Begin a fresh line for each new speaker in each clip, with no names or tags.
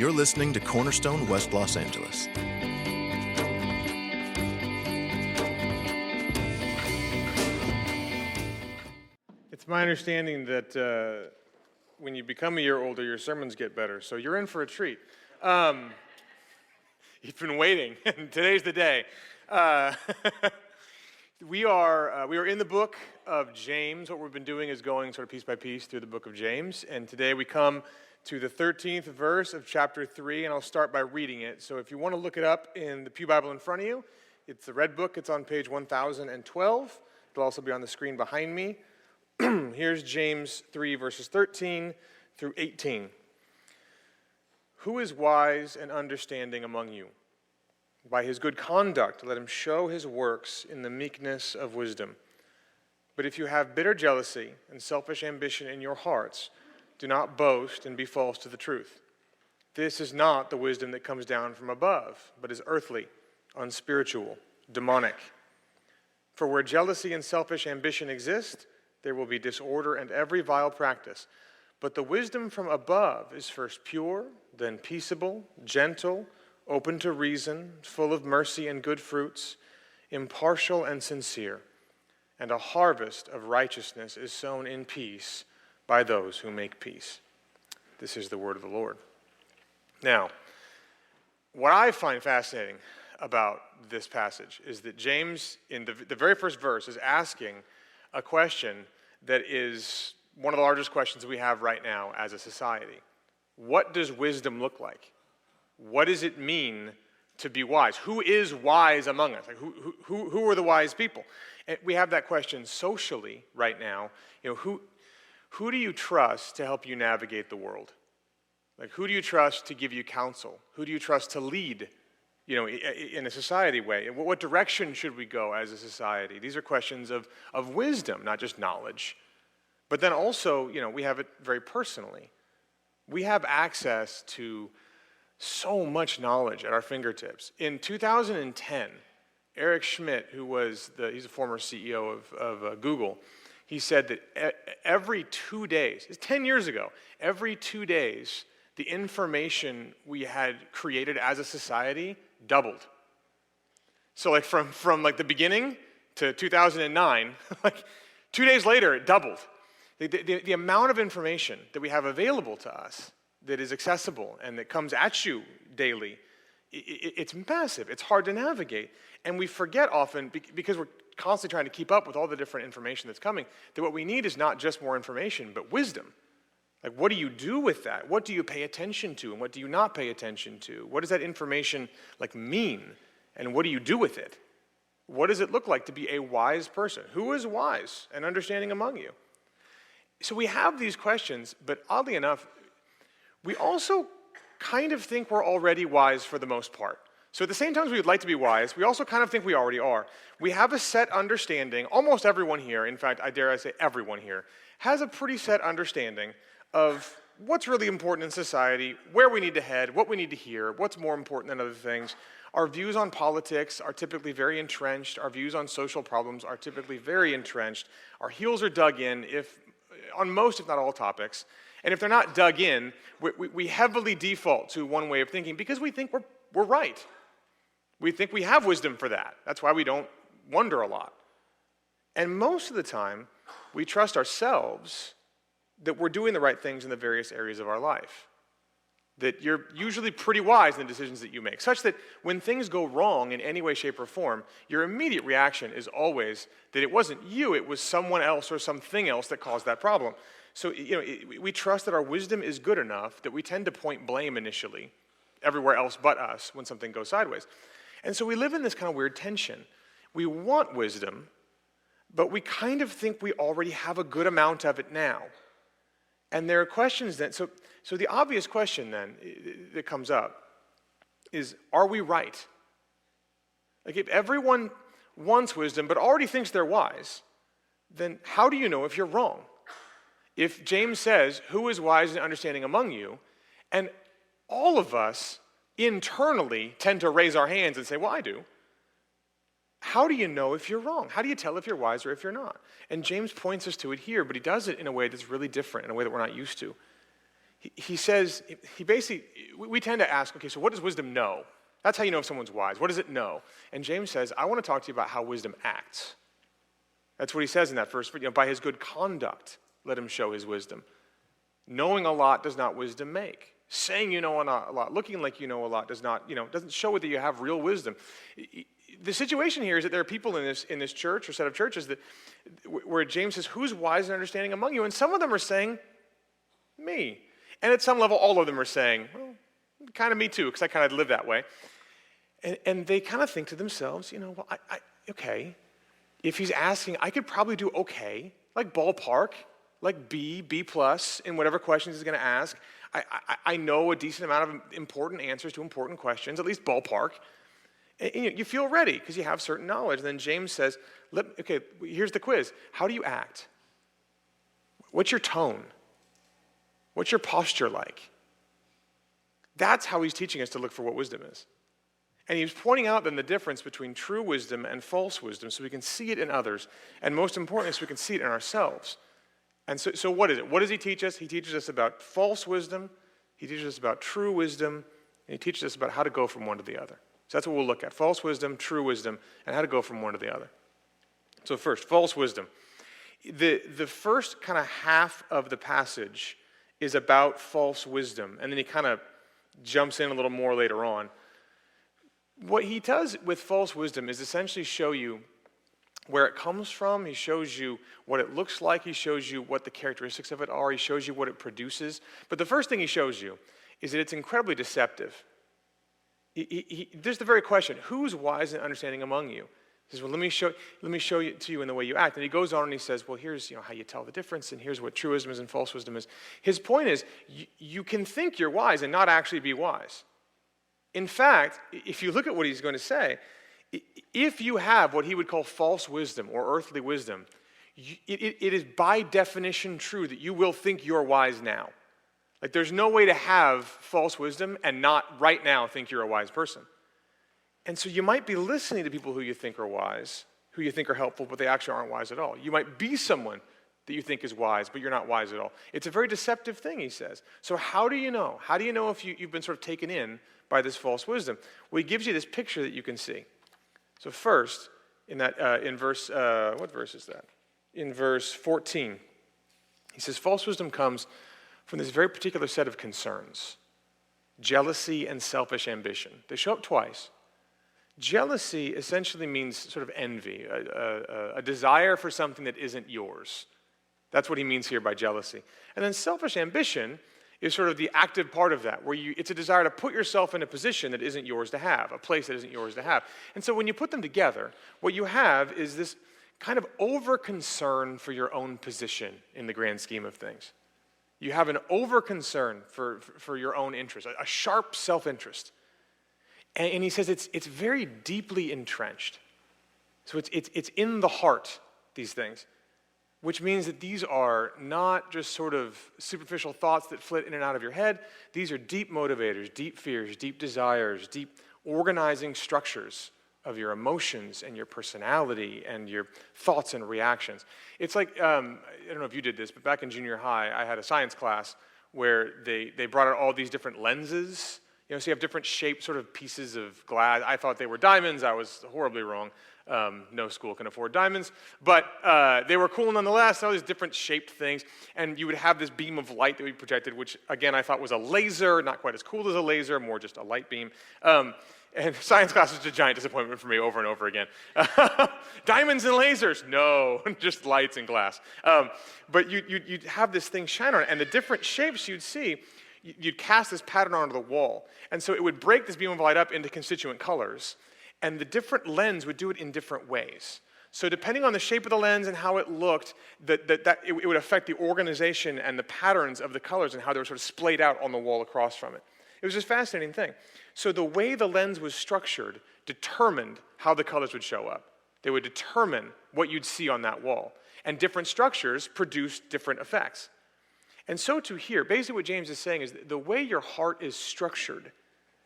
You're listening to Cornerstone West Los Angeles.
It's my understanding that when you become a year older, your sermons get better. So you're in for a treat. You've been waiting, and today's the day. We are in the book of James. What we've been doing is going sort of piece by piece through the book of James. And today we come to the 13th verse of chapter 3, and I'll start by reading it. So if you want to look it up in the Pew Bible in front of you, it's the red book. It's on page 1012. It'll also be on the screen behind me. Here's James 3, verses 13 through 18. Who is wise and understanding among you? By his good conduct, let him show his works in the meekness of wisdom. But if you have bitter jealousy and selfish ambition in your hearts, do not boast and be false to the truth. This is not the wisdom that comes down from above, but is earthly, unspiritual, demonic. For where jealousy and selfish ambition exist, there will be disorder and every vile practice. But the wisdom from above is first pure, then peaceable, gentle, open to reason, full of mercy and good fruits, impartial and sincere. And a harvest of righteousness is sown in peace by those who make peace. This is the word of the Lord. Now, what I find fascinating about this passage is that James, in the very first verse, is asking a question that is one of the largest questions we have right now as a society. What does wisdom look like? What does it mean to be wise? Who is wise among us? Like who are the wise people? And we have that question socially right now. You know, who do you trust to help you navigate the world? Like, who do you trust to give you counsel? Who do you trust to lead, you know, in a society way? What direction should we go as a society? These are questions of wisdom, not just knowledge. But then also, you know, we have it very personally. We have access to so much knowledge at our fingertips. In 2010, Eric Schmidt, he's a former CEO of Google, he said that every 2 days, it's 10 years ago, every 2 days, the information we had created as a society doubled. So like from like the beginning to 2009, like 2 days later, it doubled. The amount of information that we have available to us that is accessible and that comes at you daily, it's massive. It's hard to navigate. And we forget often, because we're constantly trying to keep up with all the different information that's coming, that what we need is not just more information, but wisdom. Like, what do you do with that? What do you pay attention to, and what do you not pay attention to? What does that information like mean, and what do you do with it? What does it look like to be a wise person? Who is wise and understanding among you? So we have these questions, but oddly enough, we also kind of think we're already wise for the most part. So at the same time as we would like to be wise, we also kind of think we already are. We have a set understanding, almost everyone here, in fact, I say everyone here, has a pretty set understanding of what's really important in society, where we need to head, what we need to hear, what's more important than other things. Our views on politics are typically very entrenched. Our views on social problems are typically very entrenched. Our heels are dug in on most, if not all, topics. And if they're not dug in, we heavily default to one way of thinking because we think we're right. We think we have wisdom for that. That's why we don't wonder a lot. And most of the time, we trust ourselves that we're doing the right things in the various areas of our life. That you're usually pretty wise in the decisions that you make, such that when things go wrong in any way, shape, or form, your immediate reaction is always that it wasn't you, it was someone else or something else that caused that problem. So, you know, we trust that our wisdom is good enough that we tend to point blame initially, everywhere else but us, when something goes sideways. And so we live in this kind of weird tension. We want wisdom, but we kind of think we already have a good amount of it now. And there are questions then, so the obvious question then that comes up is, are we right? Like, if everyone wants wisdom but already thinks they're wise, then how do you know if you're wrong? If James says, who is wise and understanding among you, and all of us internally tend to raise our hands and say, well, I do. How do you know if you're wrong? How do you tell if you're wise or if you're not? And James points us to it here, but he does it in a way that's really different, in a way that we're not used to. he says, we tend to ask, okay, so what does wisdom know? That's how you know if someone's wise. What does it know? And James says, I want to talk to you about how wisdom acts. That's what he says in that verse. By his good conduct, let him show his wisdom. Knowing a lot does not wisdom make. Saying you know a lot, looking like you know a lot doesn't show that you have real wisdom. The situation here is that there are people in this church or set of churches where James says, who's wise and understanding among you? And some of them are saying, me. And at some level, all of them are saying, well, kind of me too, because I kind of live that way. And they kind of think to themselves, well, okay, if he's asking, I could probably do okay, like ballpark, like B plus in whatever questions he's going to ask. I know a decent amount of important answers to important questions, at least ballpark. And you feel ready because you have certain knowledge. And then James says, okay, here's the quiz. How do you act? What's your tone? What's your posture like? That's how he's teaching us to look for what wisdom is. And he's pointing out then the difference between true wisdom and false wisdom so we can see it in others. And most importantly, so we can see it in ourselves. And so what is it? What does he teach us? He teaches us about false wisdom. He teaches us about true wisdom. And he teaches us about how to go from one to the other. So that's what we'll look at. False wisdom, true wisdom, and how to go from one to the other. So first, false wisdom. The first kind of half of the passage is about false wisdom. And then he kind of jumps in a little more later on. What he does with false wisdom is essentially show you where it comes from. He shows you what it looks like. He shows you what the characteristics of it are. He shows you what it produces. But the first thing he shows you is that it's incredibly deceptive. There's the very question, who's wise and understanding among you? He says, well, let me show it to you in the way you act. And he goes on and he says, well, here's how you tell the difference, and here's what true wisdom is and false wisdom is. His point is, you can think you're wise and not actually be wise. In fact, if you look at what he's going to say, if you have what he would call false wisdom or earthly wisdom, it is by definition true that you will think you're wise now. Like there's no way to have false wisdom and not right now think you're a wise person. And so you might be listening to people who you think are wise, who you think are helpful, but they actually aren't wise at all. You might be someone that you think is wise, but you're not wise at all. It's a very deceptive thing, he says. So how do you know? How do you know if you've been sort of taken in by this false wisdom? Well, he gives you this picture that you can see. So first, in verse, what verse is that? In verse 14, he says, false wisdom comes from this very particular set of concerns, jealousy and selfish ambition. They show up twice. Jealousy essentially means sort of envy, a desire for something that isn't yours. That's what he means here by jealousy. And then selfish ambition is sort of the active part of that, where it's a desire to put yourself in a position that isn't yours to have, a place that isn't yours to have. And so when you put them together, what you have is this kind of over-concern for your own position in the grand scheme of things. You have an over-concern for your own interest, a sharp self-interest. And he says it's very deeply entrenched. So it's in the heart, these things. Which means that these are not just sort of superficial thoughts that flit in and out of your head. These are deep motivators, deep fears, deep desires, deep organizing structures of your emotions and your personality and your thoughts and reactions. It's like, I don't know if you did this, but back in junior high, I had a science class where they brought out all these different lenses. So you have different shaped sort of pieces of glass. I thought they were diamonds. I was horribly wrong. No school can afford diamonds, but they were cool nonetheless, all these different shaped things, and you would have this beam of light that we projected, which again I thought was a laser, not quite as cool as a laser, more just a light beam. And science class was a giant disappointment for me over and over again. Diamonds and lasers, no, just lights and glass. But you'd have this thing shine on it, and the different shapes you'd see, you'd cast this pattern onto the wall, and so it would break this beam of light up into constituent colors. And the different lens would do it in different ways. So depending on the shape of the lens and how it looked, it would affect the organization and the patterns of the colors and how they were sort of splayed out on the wall across from it. It was just a fascinating thing. So the way the lens was structured determined how the colors would show up. They would determine what you'd see on that wall. And different structures produced different effects. And so too here, basically what James is saying is the way your heart is structured,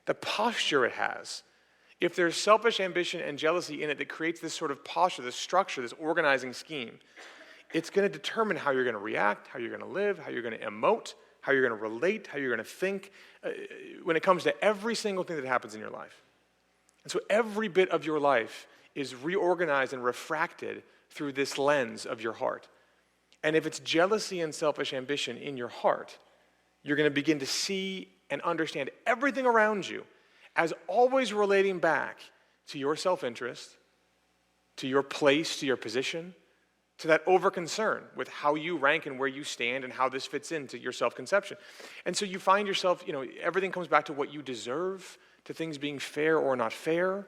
the posture it has, if there's selfish ambition and jealousy in it that creates this sort of posture, this structure, this organizing scheme, it's going to determine how you're going to react, how you're going to live, how you're going to emote, how you're going to relate, how you're going to think, when it comes to every single thing that happens in your life. And so every bit of your life is reorganized and refracted through this lens of your heart. And if it's jealousy and selfish ambition in your heart, you're going to begin to see and understand everything around you as always relating back to your self-interest, to your place, to your position, to that over-concern with how you rank and where you stand and how this fits into your self-conception. And so you find yourself, everything comes back to what you deserve, to things being fair or not fair.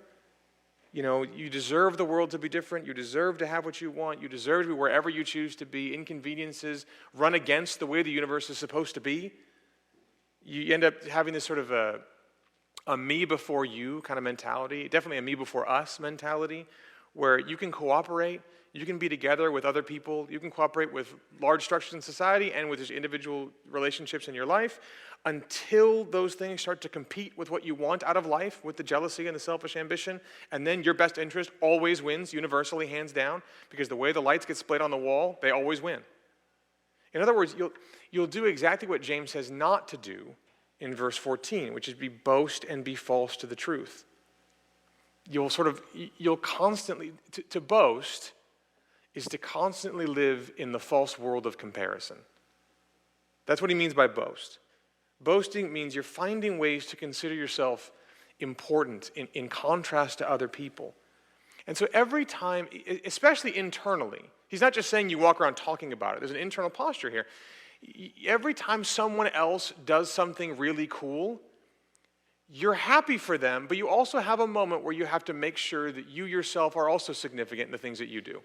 You deserve the world to be different. You deserve to have what you want. You deserve to be wherever you choose to be. Inconveniences run against the way the universe is supposed to be. You end up having this sort of a me before you kind of mentality, definitely a me before us mentality, where you can cooperate, you can be together with other people, you can cooperate with large structures in society and with just individual relationships in your life until those things start to compete with what you want out of life, with the jealousy and the selfish ambition, and then your best interest always wins, universally, hands down, because the way the lights get split on the wall, they always win. In other words, you'll do exactly what James says not to do in verse 14, which is be boast and be false to the truth. You'll constantly, to boast is to constantly live in the false world of comparison. That's what he means by boast. Boasting means you're finding ways to consider yourself important in contrast to other people. And so every time, especially internally, he's not just saying you walk around talking about it. There's an internal posture here. Every time someone else does something really cool, you're happy for them, but you also have a moment where you have to make sure that you yourself are also significant in the things that you do.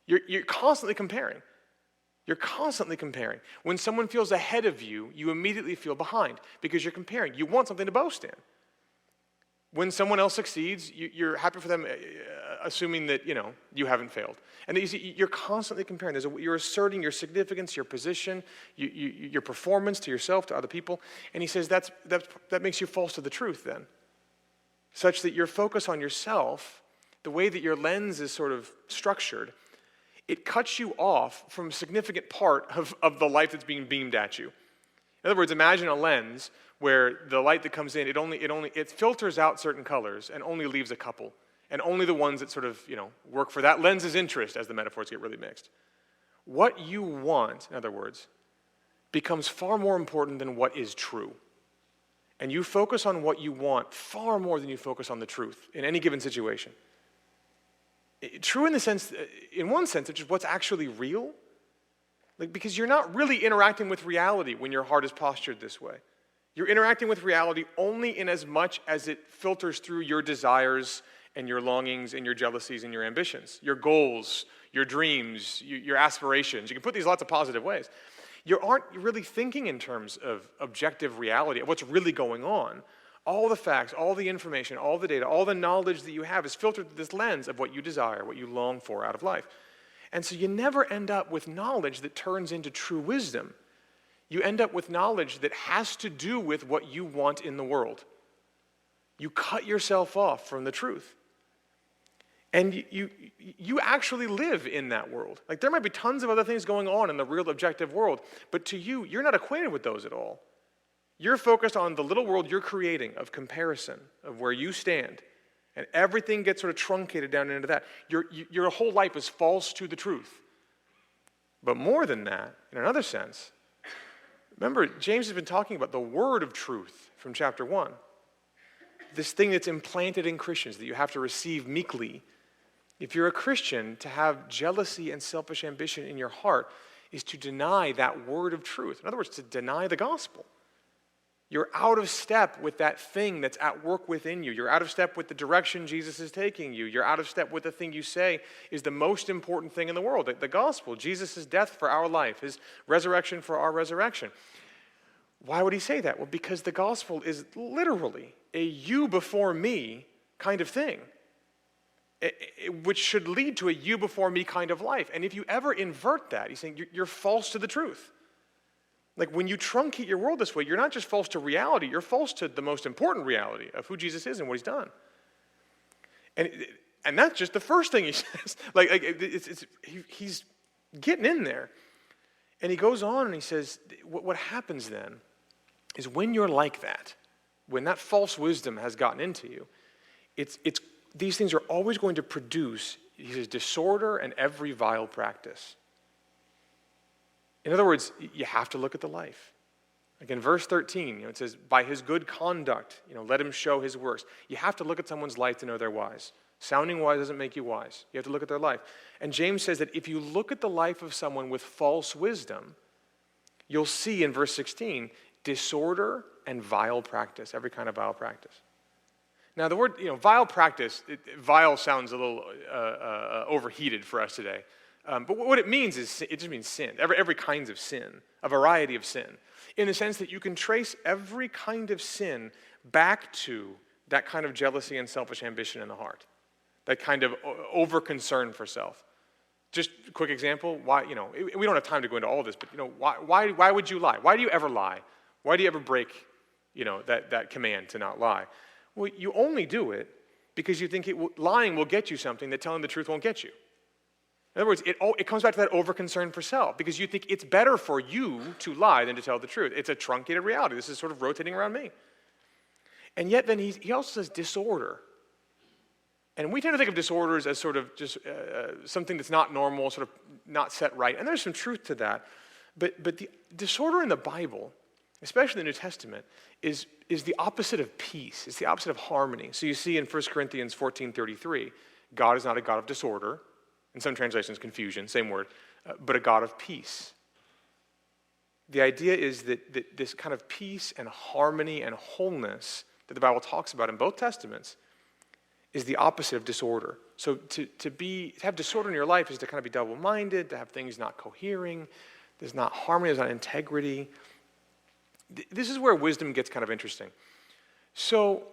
You're constantly comparing. You're constantly comparing. When someone feels ahead of you, you immediately feel behind because you're comparing. You want something to boast in. When someone else succeeds, you're happy for them, assuming that, you haven't failed. And you're constantly comparing. You're asserting your significance, your position, your performance to yourself, to other people. And he says that makes you false to the truth then, such that your focus on yourself, the way that your lens is sort of structured, it cuts you off from a significant part of the life that's being beamed at you. In other words, imagine a lens where the light that comes in, it filters out certain colors and only leaves a couple, and only the ones that sort of, work for that lens's interest as the metaphors get really mixed. What you want, in other words, becomes far more important than what is true. And you focus on what you want far more than you focus on the truth in any given situation. True in one sense, it's just what's actually real. Because you're not really interacting with reality when your heart is postured this way. You're interacting with reality only in as much as it filters through your desires and your longings and your jealousies and your ambitions, your goals, your dreams, your aspirations. You can put these lots of positive ways. You aren't really thinking in terms of objective reality, of what's really going on. All the facts, all the information, all the data, all the knowledge that you have is filtered through this lens of what you desire, what you long for out of life. And so you never end up with knowledge that turns into true wisdom. You end up with knowledge that has to do with what you want in the world. You cut yourself off from the truth. And you actually live in that world. Like there might be tons of other things going on in the real objective world, but to you, you're not acquainted with those at all. You're focused on the little world you're creating of comparison, of where you stand. And everything gets sort of truncated down into that. Your whole life is false to the truth. But more than that, in another sense, remember, James has been talking about the word of truth from chapter 1. This thing that's implanted in Christians that you have to receive meekly. If you're a Christian, to have jealousy and selfish ambition in your heart is to deny that word of truth. In other words, to deny the gospel. You're out of step with that thing that's at work within you. You're out of step with the direction Jesus is taking you. You're out of step with the thing you say is the most important thing in the world, the gospel, Jesus' death for our life, his resurrection for our resurrection. Why would he say that? Well, because the gospel is literally a you before me kind of thing, which should lead to a you before me kind of life. And if you ever invert that, he's saying you're false to the truth. Like when you truncate your world this way, you're not just false to reality, you're false to the most important reality of who Jesus is and what he's done. And that's just the first thing he says. He's getting in there. And he goes on and he says, what happens then is when you're like that, when that false wisdom has gotten into you, these things are always going to produce, he says, disorder and every vile practice. In other words, you have to look at the life. Like in verse 13, it says, by his good conduct, let him show his works. You have to look at someone's life to know they're wise. Sounding wise doesn't make you wise. You have to look at their life. And James says that if you look at the life of someone with false wisdom, you'll see in verse 16, disorder and vile practice, every kind of vile practice. Now the word, vile practice, vile sounds a little overheated for us today. But what it means is, it just means sin, every kind of sin, a variety of sin, in the sense that you can trace every kind of sin back to that kind of jealousy and selfish ambition in the heart, that kind of over-concern for self. Just a quick example, why, we don't have time to go into all of this, but, why would you lie? Why do you ever lie? Why do you ever break, that command to not lie? Well, you only do it because you think lying will get you something that telling the truth won't get you. In other words, it comes back to that over-concern for self, because you think it's better for you to lie than to tell the truth. It's a truncated reality. This is sort of rotating around me. And yet then he also says disorder. And we tend to think of disorders as sort of just something that's not normal, sort of not set right. And there's some truth to that. But the disorder in the Bible, especially the New Testament, is the opposite of peace. It's the opposite of harmony. So you see in 1 Corinthians 14:33, God is not a God of disorder. In some translations, confusion, same word, but a God of peace. The idea is that this kind of peace and harmony and wholeness that the Bible talks about in both Testaments is the opposite of disorder. So to have disorder in your life is to kind of be double-minded, to have things not cohering, there's not harmony, there's not integrity. This is where wisdom gets kind of interesting. So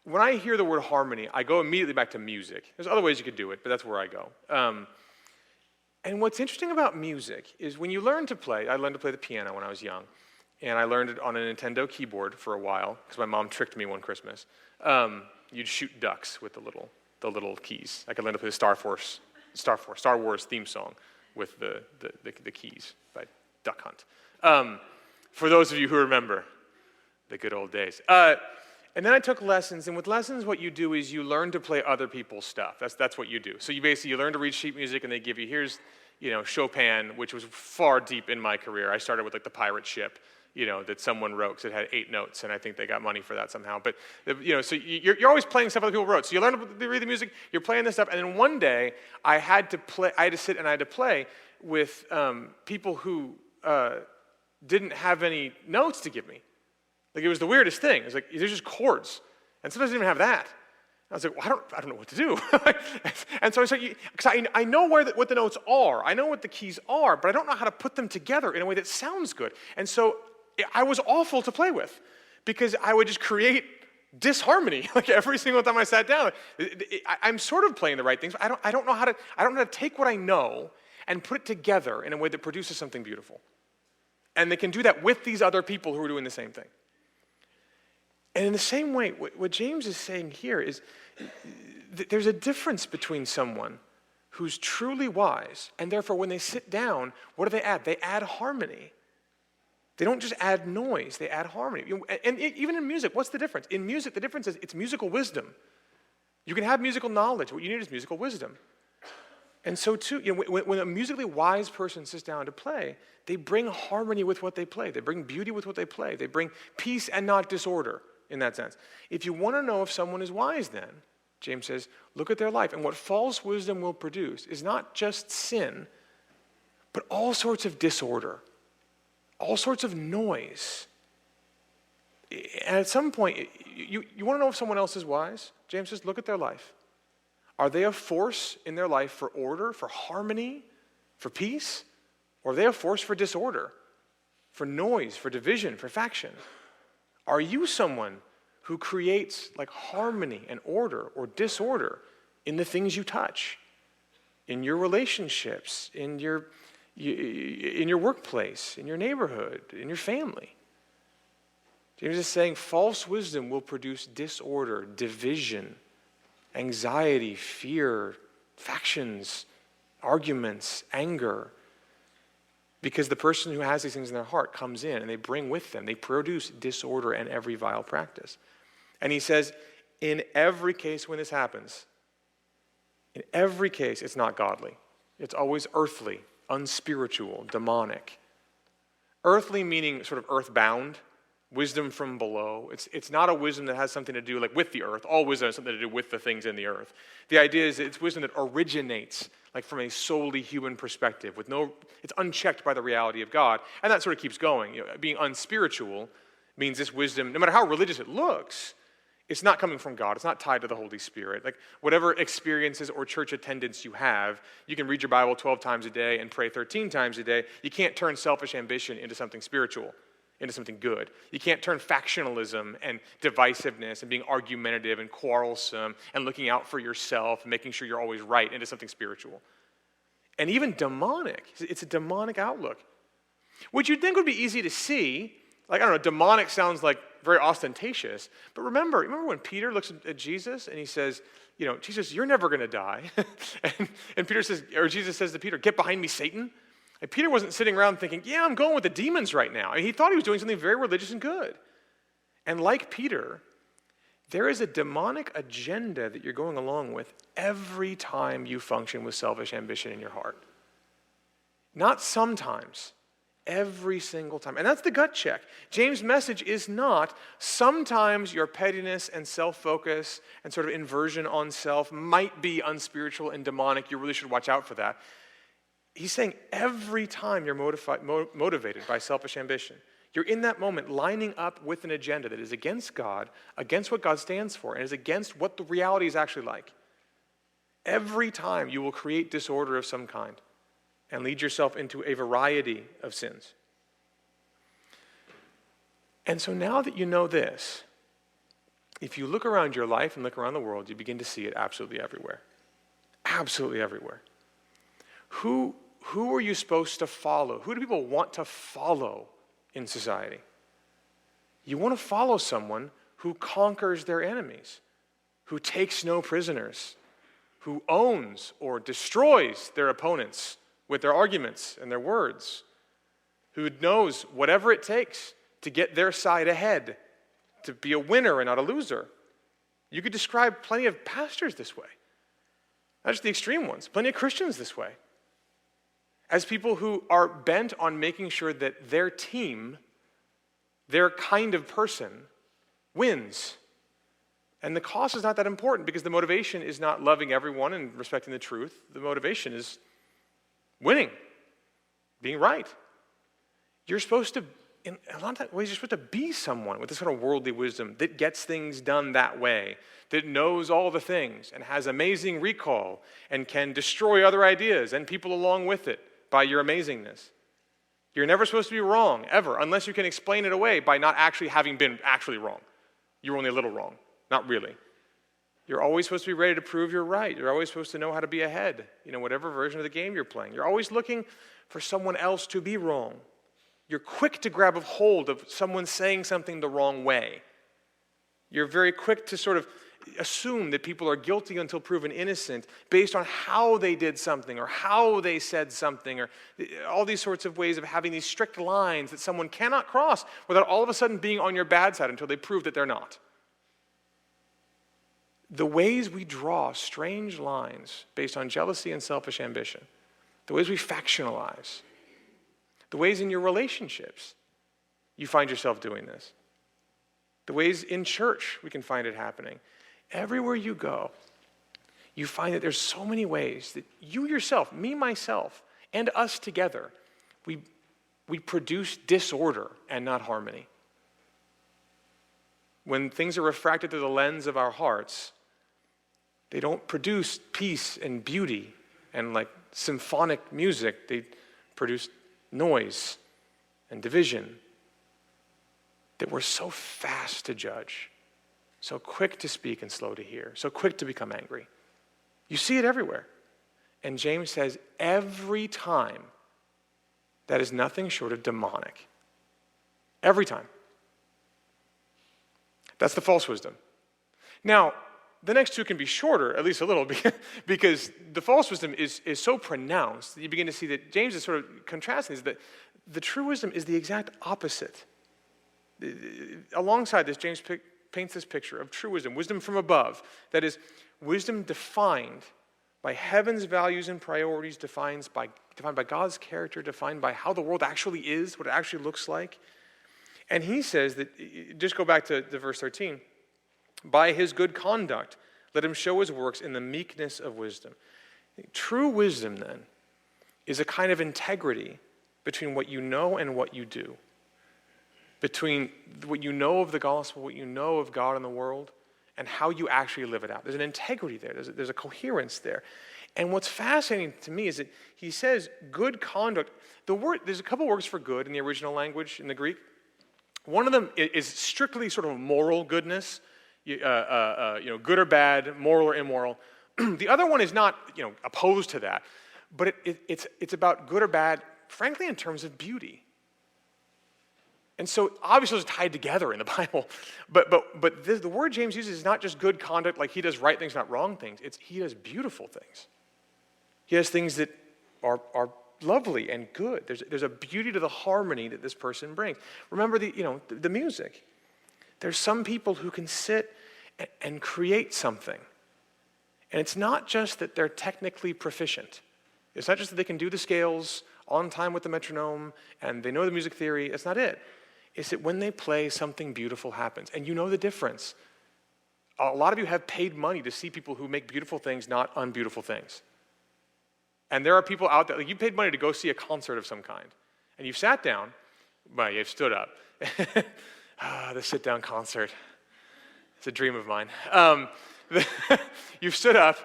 when I hear the word harmony, I go immediately back to music. There's other ways you could do it, but that's where I go. And what's interesting about music is when you learn to play, I learned to play the piano when I was young, and I learned it on a Nintendo keyboard for a while, because my mom tricked me one Christmas. You'd shoot ducks with the little keys. I could learn to play the Star Wars theme song with the keys by Duck Hunt. For those of you who remember the good old days. And then I took lessons, and with lessons what you do is you learn to play other people's stuff. That's what you do. So you learn to read sheet music, and they give you, here's Chopin, which was far deep in my career. I started with the pirate ship, that someone wrote, because it had 8 notes, and I think they got money for that somehow. But, so you're always playing stuff other people wrote. So you learn to read the music, you're playing this stuff, and then one day I had to sit and I had to play with people who didn't have any notes to give me. It was the weirdest thing. It was there's just chords, and sometimes I didn't even have that. I was like, well, I don't know what to do. And so I started, because I know what the notes are. I know what the keys are, but I don't know how to put them together in a way that sounds good. And so I was awful to play with, because I would just create disharmony every single time I sat down. I'm sort of playing the right things, but I don't know how to take what I know and put it together in a way that produces something beautiful. And they can do that with these other people who are doing the same thing. And in the same way, what James is saying here is there's a difference between someone who's truly wise, and therefore when they sit down, what do they add? They add harmony. They don't just add noise, they add harmony. And even in music, what's the difference? In music, the difference is it's musical wisdom. You can have musical knowledge. What you need is musical wisdom. And so too, when a musically wise person sits down to play, they bring harmony with what they play. They bring beauty with what they play. They bring peace and not disorder. In that sense. If you want to know if someone is wise, then, James says, look at their life. And what false wisdom will produce is not just sin, but all sorts of disorder, all sorts of noise. And at some point, you want to know if someone else is wise? James says, look at their life. Are they a force in their life for order, for harmony, for peace? Or are they a force for disorder, for noise, for division, for faction? Are you someone who creates harmony and order or disorder in the things you touch, in your relationships, in your workplace, in your neighborhood, in your family? James is saying false wisdom will produce disorder, division, anxiety, fear, factions, arguments, anger. Because the person who has these things in their heart comes in and they bring with them, they produce disorder and every vile practice. And he says, in every case when this happens, in every case, it's not godly. It's always earthly, unspiritual, demonic. Earthly meaning sort of earthbound, wisdom from below. It's not a wisdom that has something to do like with the earth. All wisdom has something to do with the things in the earth. The idea is it's wisdom that originates like from a solely human perspective. It's unchecked by the reality of God. And that sort of keeps going. Being unspiritual means this wisdom, no matter how religious it looks, it's not coming from God. It's not tied to the Holy Spirit. Like whatever experiences or church attendance you have, you can read your Bible 12 times a day and pray 13 times a day. You can't turn selfish ambition into something spiritual, into something good. You can't turn factionalism and divisiveness and being argumentative and quarrelsome and looking out for yourself and making sure you're always right into something spiritual. And even demonic. It's a demonic outlook. Which you'd think would be easy to see. Like, I don't know, demonic sounds like very ostentatious. But remember when Peter looks at Jesus and he says, Jesus, you're never going to die. and Peter says, or Jesus says to Peter, get behind me, Satan. And Peter wasn't sitting around thinking, I'm going with the demons right now. He thought he was doing something very religious and good. And like Peter, there is a demonic agenda that you're going along with every time you function with selfish ambition in your heart. Not sometimes. Every single time. And that's the gut check. James' message is not sometimes your pettiness and self-focus and sort of inversion on self might be unspiritual and demonic. You really should watch out for that. He's saying every time you're motivated by selfish ambition, you're in that moment lining up with an agenda that is against God, against what God stands for, and is against what the reality is actually like. Every time you will create disorder of some kind and lead yourself into a variety of sins. And so now that you know this, if you look around your life and look around the world, you begin to see it absolutely everywhere. Absolutely everywhere. Who are you supposed to follow? Who do people want to follow in society? You want to follow someone who conquers their enemies, who takes no prisoners, who owns or destroys their opponents with their arguments and their words, who knows whatever it takes to get their side ahead, to be a winner and not a loser. You could describe plenty of pastors this way, not just the extreme ones, plenty of Christians this way, as people who are bent on making sure that their team, their kind of person, wins. And the cost is not that important because the motivation is not loving everyone and respecting the truth. The motivation is winning, being right. You're supposed to, in a lot of ways, you're supposed to be someone with this sort of worldly wisdom that gets things done that way, that knows all the things and has amazing recall and can destroy other ideas and people along with it by your amazingness. You're never supposed to be wrong, ever, unless you can explain it away by not actually having been actually wrong. You were only a little wrong, not really. You're always supposed to be ready to prove you're right. You're always supposed to know how to be ahead, whatever version of the game you're playing. You're always looking for someone else to be wrong. You're quick to grab a hold of someone saying something the wrong way. You're very quick to sort of assume that people are guilty until proven innocent based on how they did something or how they said something or all these sorts of ways of having these strict lines that someone cannot cross without all of a sudden being on your bad side until they prove that they're not. The ways we draw strange lines based on jealousy and selfish ambition, the ways we factionalize, the ways in your relationships you find yourself doing this, the ways in church we can find it happening. Everywhere you go, you find that there's so many ways that you yourself, me, myself, and us together, we produce disorder and not harmony. When things are refracted through the lens of our hearts, they don't produce peace and beauty and like symphonic music. They produce noise and division that we're so fast to judge, so quick to speak and slow to hear, so quick to become angry. You see it everywhere. And James says every time that is nothing short of demonic. Every time. That's the false wisdom. Now, the next two can be shorter, at least a little, because the false wisdom is so pronounced that you begin to see that James is sort of contrasting, is that the true wisdom is the exact opposite. Alongside this, James paints this picture of true wisdom, wisdom from above. That is, wisdom defined by heaven's values and priorities, defined by God's character, defined by how the world actually is, what it actually looks like. And he says that, just go back to verse 13, by his good conduct, let him show his works in the meekness of wisdom. True wisdom, then, is a kind of integrity between what you know and what you do. Between what you know of the gospel, what you know of God and the world, and how you actually live it out. There's an integrity there. There's a coherence there. And what's fascinating to me is that he says good conduct. There's a couple words for good in the original language, in the Greek. One of them is strictly sort of moral goodness. Good or bad, moral or immoral. The other one is not, opposed to that, but it's about good or bad, frankly, in terms of beauty. And so, obviously, it's tied together in the Bible. But the word James uses is not just good conduct, like he does right things, not wrong things. He does beautiful things. He has things that are lovely and good. There's a beauty to the harmony that this person brings. Remember the music. There's some people who can sit and create something. And it's not just that they're technically proficient. It's not just that they can do the scales on time with the metronome and they know the music theory. That's not it. It's that when they play, something beautiful happens. And you know the difference. A lot of you have paid money to see people who make beautiful things, not unbeautiful things. And there are people out there, like you paid money to go see a concert of some kind. And you've sat down, well, you've stood up. The sit-down concert. It's a dream of mine. You've stood up,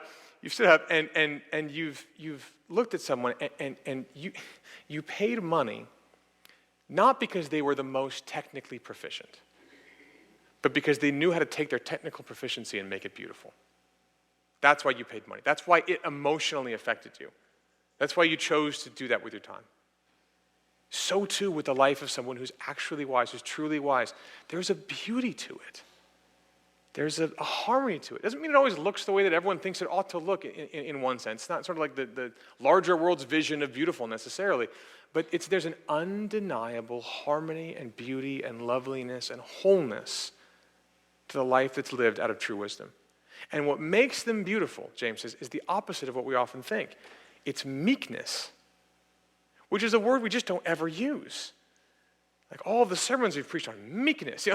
and you've looked at someone, and you paid money, not because they were the most technically proficient, but because they knew how to take their technical proficiency and make it beautiful. That's why you paid money. That's why it emotionally affected you. That's why you chose to do that with your time. So too with the life of someone who's actually wise, who's truly wise. There's a beauty to it. There's a harmony to it. Doesn't mean it always looks the way that everyone thinks it ought to look in one sense. It's not sort of like the larger world's vision of beautiful necessarily. But there's an undeniable harmony and beauty and loveliness and wholeness to the life that's lived out of true wisdom. And what makes them beautiful, James says, is the opposite of what we often think. It's meekness, which is a word we just don't ever use. Like all of the sermons we've preached on meekness.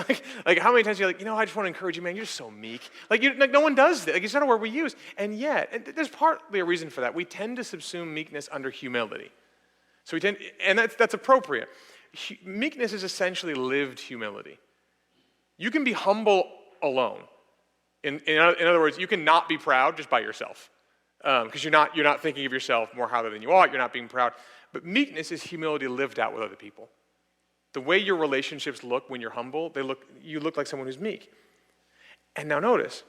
Like how many times you're like, I just want to encourage you, man, you're so meek. Like no one does that. Like it's not a word we use. And yet, and there's partly a reason for that. We tend to subsume meekness under humility. So and that's appropriate. Meekness is essentially lived humility. You can be humble alone. In other words, you can not be proud just by yourself. Because you're not thinking of yourself more highly than you ought. You're not being proud. But meekness is humility lived out with other people. The way your relationships look when you're humble, you look like someone who's meek. And now notice,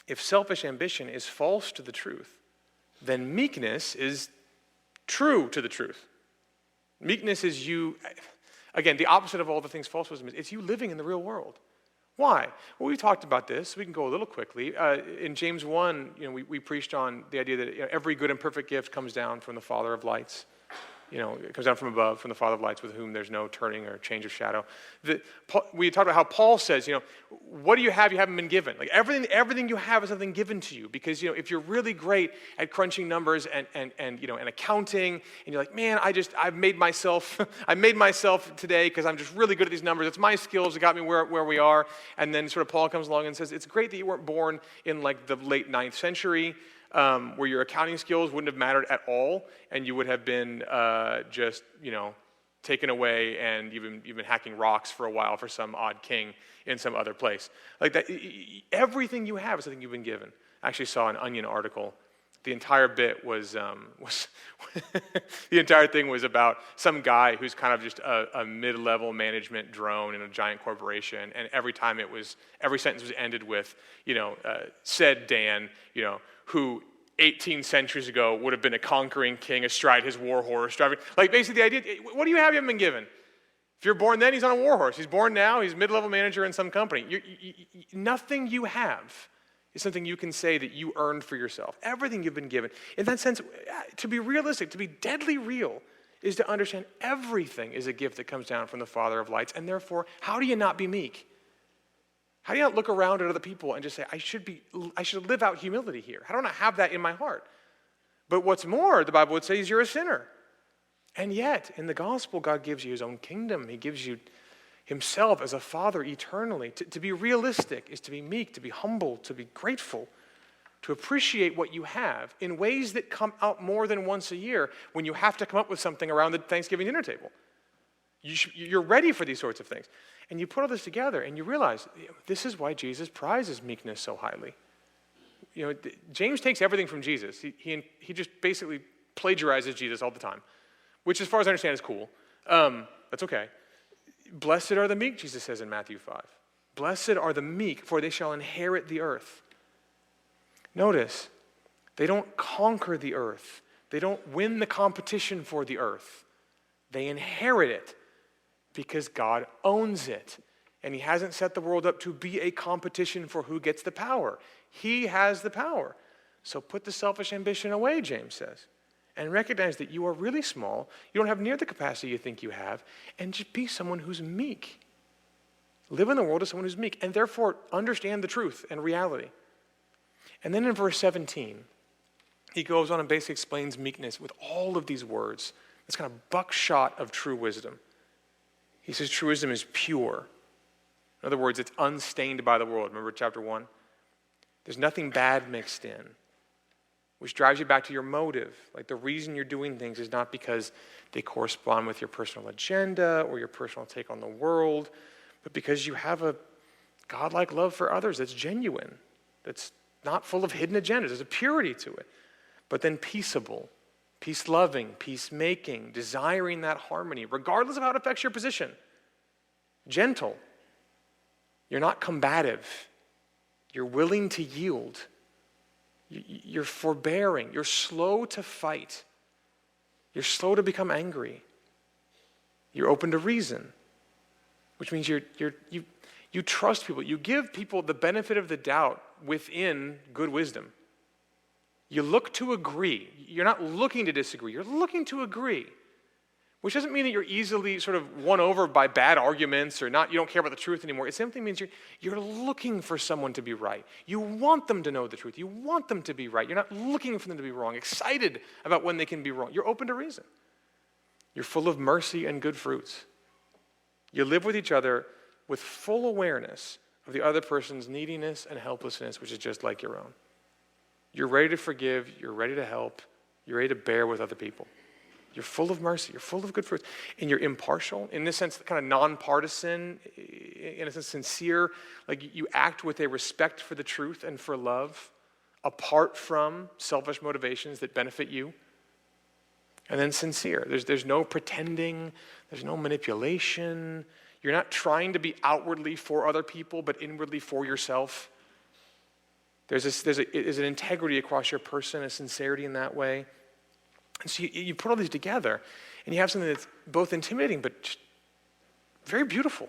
if selfish ambition is false to the truth, then meekness is true to the truth. Meekness is you, again, the opposite of all the things false wisdom is, it's you living in the real world. Why? Well, we talked about this. We can go a little quickly. In James 1, we preached on the idea that every good and perfect gift comes down from the Father of lights. It comes down from above, from the Father of lights, with whom there's no turning or change of shadow. We talked about how Paul says, what do you have? You haven't been given. Like everything you have is something given to you. Because if you're really great at crunching numbers and accounting, and you're like, man, I made myself today because I'm just really good at these numbers. It's my skills that got me where we are. And then sort of Paul comes along and says, it's great that you weren't born in like the late 9th century. Where your accounting skills wouldn't have mattered at all, and you would have been just taken away, and you've been hacking rocks for a while for some odd king in some other place. Like that, everything you have is something you've been given. I actually saw an Onion article. The entire bit was the entire thing was about some guy who's kind of just a mid-level management drone in a giant corporation, and every sentence was ended with, said Dan, who 18 centuries ago would have been a conquering king astride his war horse, driving. Like basically the idea, what do you have you haven't been given? If you're born then, he's on a war horse. He's born now, he's mid-level manager in some company. Nothing you have is something you can say that you earned for yourself. Everything you've been given. In that sense, to be realistic, to be deadly real, is to understand everything is a gift that comes down from the Father of lights. And therefore, how do you not be meek? How do you not look around at other people and just say, I should live out humility here? How don't I have that in my heart? But what's more, the Bible would say is you're a sinner. And yet, in the gospel, God gives you his own kingdom. He gives you himself as a father eternally. To be realistic is to be meek, to be humble, to be grateful, to appreciate what you have in ways that come out more than once a year when you have to come up with something around the Thanksgiving dinner table. You're ready for these sorts of things. And you put all this together and you realize this is why Jesus prizes meekness so highly. James takes everything from Jesus. He just basically plagiarizes Jesus all the time, which as far as I understand is cool. That's okay. Blessed are the meek, Jesus says in Matthew 5. Blessed are the meek, for they shall inherit the earth. Notice, they don't conquer the earth. They don't win the competition for the earth. They inherit it because God owns it. And he hasn't set the world up to be a competition for who gets the power. He has the power. So put the selfish ambition away, James says, and recognize that you are really small. You don't have near the capacity you think you have, and just be someone who's meek. Live in the world as someone who's meek, and therefore understand the truth and reality. And then in verse 17, he goes on and basically explains meekness with all of these words. This kind of buckshot of true wisdom. He says true wisdom is pure. In other words, it's unstained by the world. Remember chapter 1? There's nothing bad mixed in, which drives you back to your motive. Like the reason you're doing things is not because they correspond with your personal agenda or your personal take on the world, but because you have a godlike love for others that's genuine, that's not full of hidden agendas. There's a purity to it. But then peaceable, peace-loving, peacemaking, desiring that harmony, regardless of how it affects your position. Gentle. You're not combative. You're willing to yield. You're forbearing. You're slow to fight. You're slow to become angry. You're open to reason, which means you trust people. You give people the benefit of the doubt within good wisdom. You look to agree. You're not looking to disagree. You're looking to agree, which doesn't mean that you're easily sort of won over by bad arguments or not. You don't care about the truth anymore. It simply means you're looking for someone to be right. You want them to know the truth. You want them to be right. You're not looking for them to be wrong, excited about when they can be wrong. You're open to reason. You're full of mercy and good fruits. You live with each other with full awareness of the other person's neediness and helplessness, which is just like your own. You're ready to forgive. You're ready to help. You're ready to bear with other people. You're full of mercy. You're full of good fruits. And you're impartial, in this sense, kind of nonpartisan, in a sense, sincere. Like you act with a respect for the truth and for love, apart from selfish motivations that benefit you. And then sincere. There's no pretending. There's no manipulation. You're not trying to be outwardly for other people, but inwardly for yourself. There's an integrity across your person, a sincerity in that way. And so you put all these together, and you have something that's both intimidating, but just very beautiful.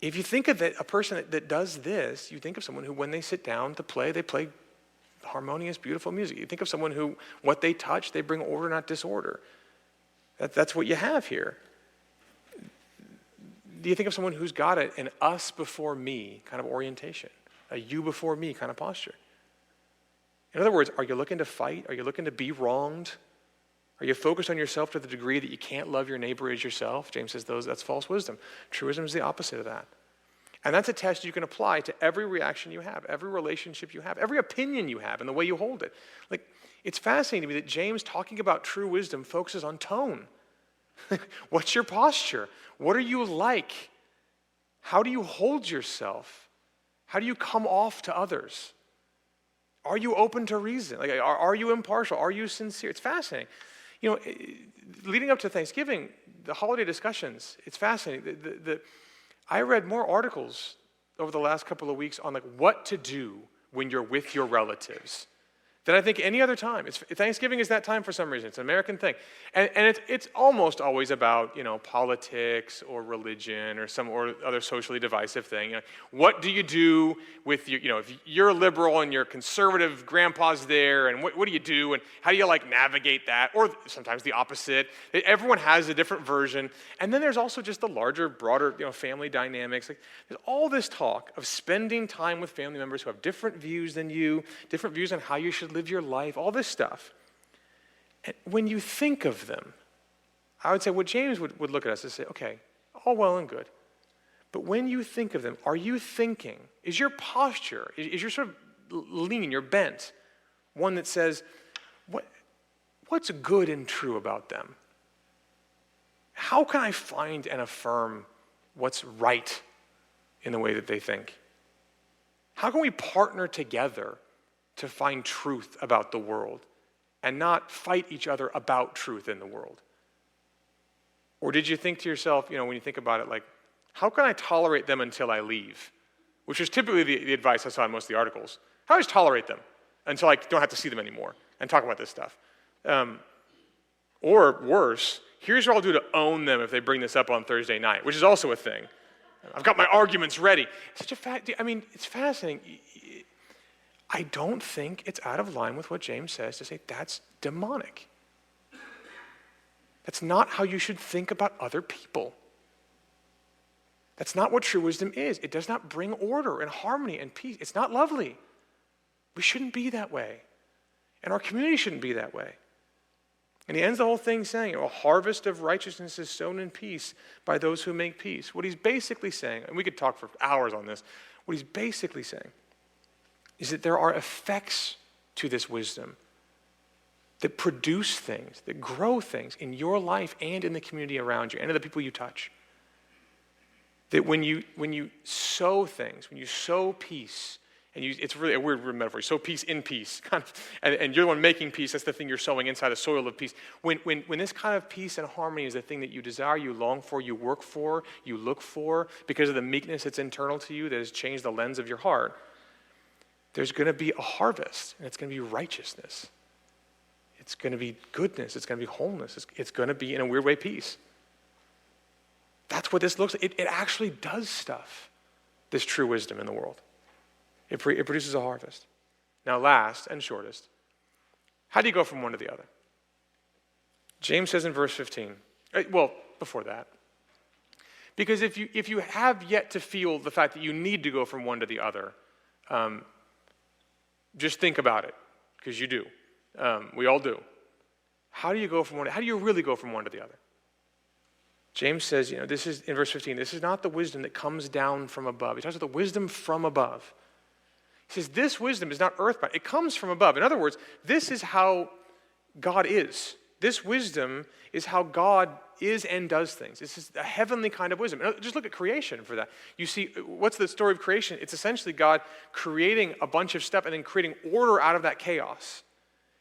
If you think of a person that does this, you think of someone who, when they sit down to play, they play harmonious, beautiful music. You think of someone who, what they touch, they bring order, not disorder. That's what you have here. Do you think of someone who's got an us before me kind of orientation, a you before me kind of posture? In other words, are you looking to fight? Are you looking to be wronged? Are you focused on yourself to the degree that you can't love your neighbor as yourself? James says that's false wisdom. True wisdom is the opposite of that. And that's a test you can apply to every reaction you have, every relationship you have, every opinion you have, and the way you hold it. Like, it's fascinating to me that James, talking about true wisdom, focuses on tone. What's your posture? What are you like? How do you hold yourself? How do you come off to others? Are you open to reason? Like, are you impartial? Are you sincere? It's fascinating. Leading up to Thanksgiving, the holiday discussions, it's fascinating. I read more articles over the last couple of weeks on like what to do when you're with your relatives than I think any other time. Thanksgiving is that time for some reason. It's an American thing. And it's almost always about, politics or religion or some or other socially divisive thing. What do you do with if you're a liberal and your conservative grandpa's there, and what do you do, and how do you navigate that? Or sometimes the opposite. Everyone has a different version. And then there's also just the larger, broader, family dynamics. There's all this talk of spending time with family members who have different views than you, different views on how you should live your life, all this stuff. And when you think of them, I would say what James would look at us and say, okay, all well and good. But when you think of them, are you thinking, is your posture, is your sort of lean, your bent, one that says, what's good and true about them? How can I find and affirm what's right in the way that they think? How can we partner together to find truth about the world and not fight each other about truth in the world? Or did you think to yourself, when you think about it, how can I tolerate them until I leave? Which is typically the advice I saw in most of the articles. How do I just tolerate them until I don't have to see them anymore and talk about this stuff? Or worse, here's what I'll do to own them if they bring this up on Thursday night, which is also a thing. I've got my arguments ready. It's fascinating. I don't think it's out of line with what James says to say that's demonic. That's not how you should think about other people. That's not what true wisdom is. It does not bring order and harmony and peace. It's not lovely. We shouldn't be that way. And our community shouldn't be that way. And he ends the whole thing saying, a harvest of righteousness is sown in peace by those who make peace. What he's basically saying, and we could talk for hours on this, what he's basically saying is that there are effects to this wisdom that produce things, that grow things in your life and in the community around you and in the people you touch. That when you sow things, when you sow peace, and it's really a weird metaphor, you sow peace in peace, kind of, and you're the one making peace, that's the thing you're sowing inside the soil of peace. When this kind of peace and harmony is the thing that you desire, you long for, you work for, you look for, because of the meekness that's internal to you that has changed the lens of your heart, there's going to be a harvest, and it's going to be righteousness. It's going to be goodness. It's going to be wholeness. It's going to be, in a weird way, peace. That's what this looks like. It actually does stuff, this true wisdom in the world. It produces a harvest. Now, last and shortest, how do you go from one to the other? James says in verse 15, well, before that, because if you have yet to feel the fact that you need to go from one to the other, just think about it, because you do. We all do. How do you really go from one to the other? James says, this is, in verse 15, this is not the wisdom that comes down from above. He talks about the wisdom from above. He says, this wisdom is not earthbound. It comes from above. In other words, this is how God is. This wisdom is how God is and does things. This is a heavenly kind of wisdom. Just look at creation for that. You see, what's the story of creation? It's essentially God creating a bunch of stuff and then creating order out of that chaos.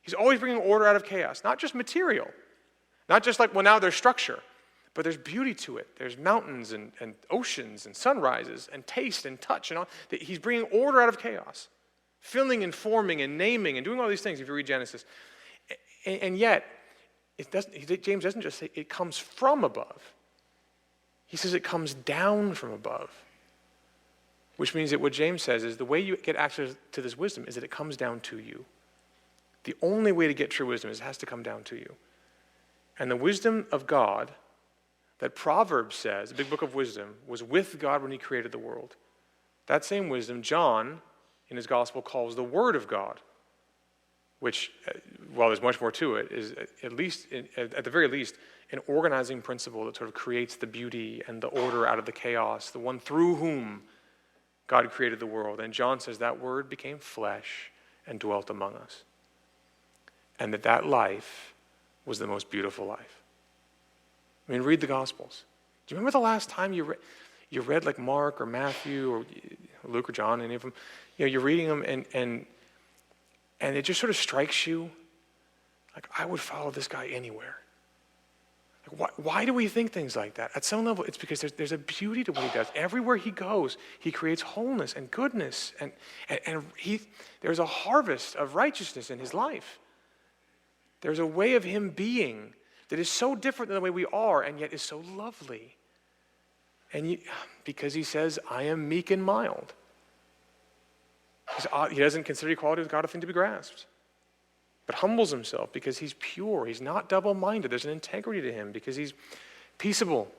He's always bringing order out of chaos, not just material. Not just now there's structure, but there's beauty to it. There's mountains and oceans and sunrises and taste and touch and all. He's bringing order out of chaos, filling and forming and naming and doing all these things if you read Genesis. And yet, James doesn't just say it comes from above. He says it comes down from above, which means that what James says is the way you get access to this wisdom is that it comes down to you. The only way to get true wisdom is it has to come down to you. And the wisdom of God that Proverbs says, the big book of wisdom, was with God when he created the world. That same wisdom, John, in his gospel, calls the Word of God, which, while there's much more to it, is at the very least, an organizing principle that sort of creates the beauty and the order out of the chaos, the one through whom God created the world. And John says that Word became flesh and dwelt among us. And that life was the most beautiful life. I mean, read the Gospels. Do you remember the last time you read like Mark or Matthew or Luke or John, any of them? You're reading them and it just sort of strikes you like, I would follow this guy anywhere. Why do we think things like that? At some level, it's because there's a beauty to what he does. Everywhere he goes, he creates wholeness and goodness, and there's a harvest of righteousness in his life. There's a way of him being that is so different than the way we are, and yet is so lovely. And because he says, I am meek and mild. He doesn't consider equality with God a thing to be grasped, but humbles himself because he's pure. He's not double-minded. There's an integrity to him because he's peaceable,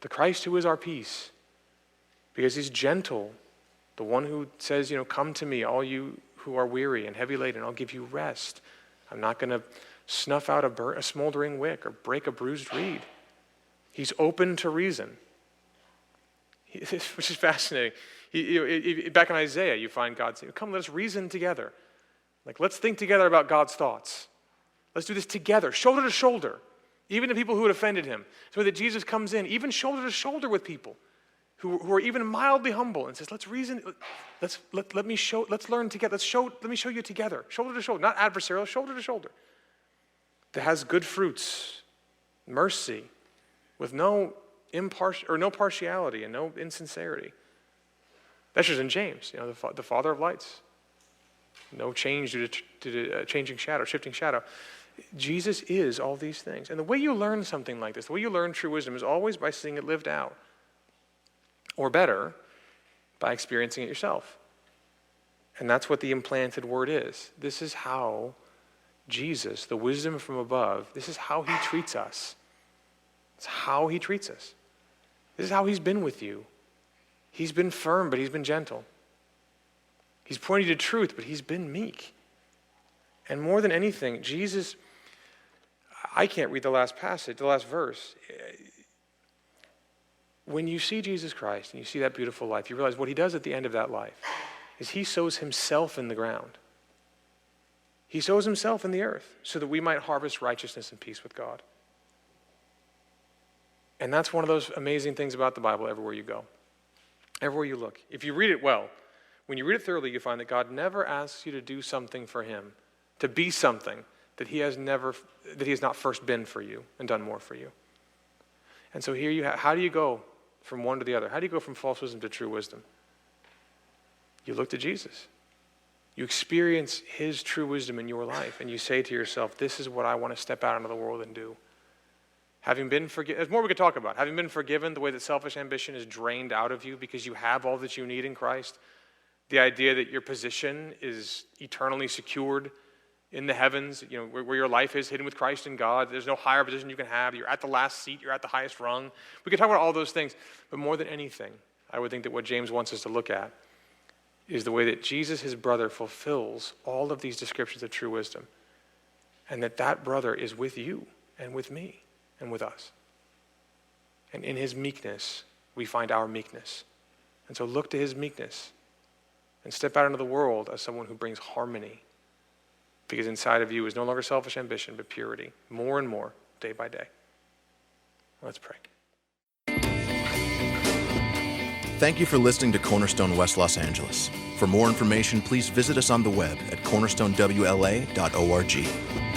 the Christ who is our peace, because he's gentle, the one who says, come to me, all you who are weary and heavy laden, I'll give you rest. I'm not going to snuff out a smoldering wick or break a bruised reed. He's open to reason, which is fascinating. Back in Isaiah, you find God saying, come, let us reason together. Let's think together about God's thoughts. Let's do this together, shoulder to shoulder, even to people who had offended him. So that Jesus comes in, even shoulder to shoulder with people who are even mildly humble and says, let's reason, let's learn together, let me show you together, shoulder to shoulder, not adversarial, shoulder to shoulder. That has good fruits, mercy, with no partiality and no insincerity. That's just in James, the father of lights. No change due to a changing shadow, shifting shadow. Jesus is all these things. And the way you learn something like this, the way you learn true wisdom is always by seeing it lived out. Or better, by experiencing it yourself. And that's what the implanted word is. This is how Jesus, the wisdom from above, this is how he treats us. It's how he treats us. This is how he's been with you. He's been firm, but he's been gentle. He's pointing to truth, but he's been meek. And more than anything, Jesus, I can't read the last passage, the last verse. When you see Jesus Christ and you see that beautiful life, you realize what he does at the end of that life is he sows himself in the ground. He sows himself in the earth so that we might harvest righteousness and peace with God. And that's one of those amazing things about the Bible everywhere you go, everywhere you look. If you read it well, when you read it thoroughly, you find that God never asks you to do something for him, to be something that he has not first been for you and done more for you. And so here you have, how do you go from one to the other? How do you go from false wisdom to true wisdom? You look to Jesus. You experience his true wisdom in your life, and you say to yourself, this is what I want to step out into the world and do. Having been forgiven, there's more we could talk about. Having been forgiven, the way that selfish ambition is drained out of you because you have all that you need in Christ. The idea that your position is eternally secured in the heavens, where your life is hidden with Christ in God. There's no higher position you can have. You're at the last seat. You're at the highest rung. We could talk about all those things. But more than anything, I would think that what James wants us to look at is the way that Jesus, his brother, fulfills all of these descriptions of true wisdom. And that brother is with you and with me and with us. And in his meekness, we find our meekness. And so look to his meekness and step out into the world as someone who brings harmony. Because inside of you is no longer selfish ambition, but purity, more and more, day by day. Let's pray.
Thank you for listening to Cornerstone West Los Angeles. For more information, please visit us on the web at cornerstonewla.org.